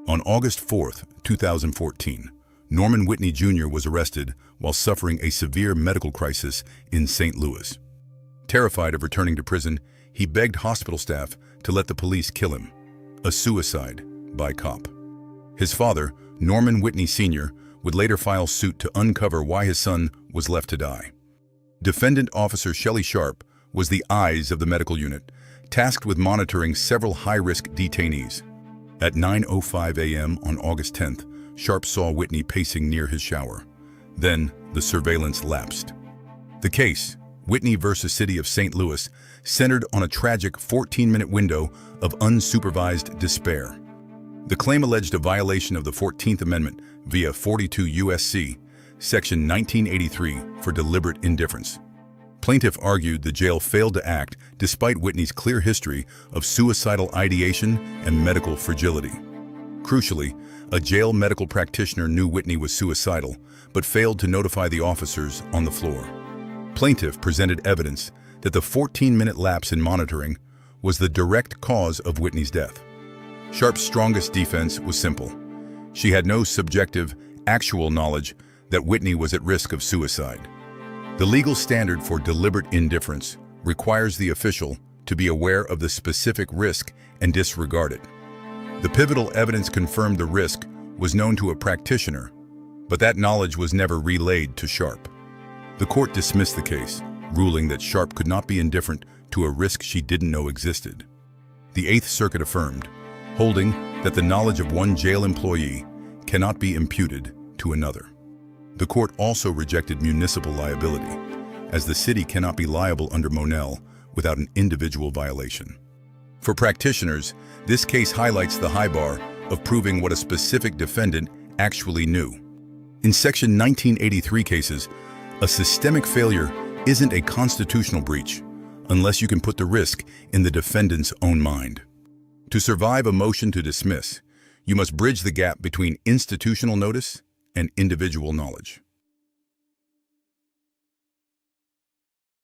On August 4, 2014, Norman Whitney Jr. was arrested while suffering a severe medical crisis in St. Louis. Terrified of returning to prison, he begged hospital staff to let the police kill him, a suicide by cop. His father, Norman Whitney Sr., would later file suit to uncover why his son was left to die. Defendant Officer Shelley Sharp was the eyes of the medical unit, tasked with monitoring several high-risk detainees. At 9:05 a.m. on August 10th, Sharp saw Whitney pacing near his shower. Then, the surveillance lapsed. The case, Whitney versus City of St. Louis, centered on a tragic 14-minute window of unsupervised despair. The claim alleged a violation of the 14th Amendment via 42 U.S.C. Section 1983 for deliberate indifference. Plaintiff argued the jail failed to act despite Whitney's clear history of suicidal ideation and medical fragility. Crucially, a jail medical practitioner knew Whitney was suicidal, but failed to notify the officers on the floor. Plaintiff presented evidence that the 14-minute lapse in monitoring was the direct cause of Whitney's death. Sharp's strongest defense was simple. She had no subjective, actual knowledge that Whitney was at risk of suicide. The legal standard for deliberate indifference requires the official to be aware of the specific risk and disregard it. The pivotal evidence confirmed the risk was known to a practitioner, but that knowledge was never relayed to Sharp. The court dismissed the case, ruling that Sharp could not be indifferent to a risk she didn't know existed. The Eighth Circuit affirmed, holding that the knowledge of one jail employee cannot be imputed to another. The court also rejected municipal liability, as the city cannot be liable under Monell without an individual violation. For practitioners, this case highlights the high bar of proving what a specific defendant actually knew. In Section 1983 cases, a systemic failure isn't a constitutional breach unless you can put the risk in the defendant's own mind. To survive a motion to dismiss, you must bridge the gap between institutional notice and individual knowledge.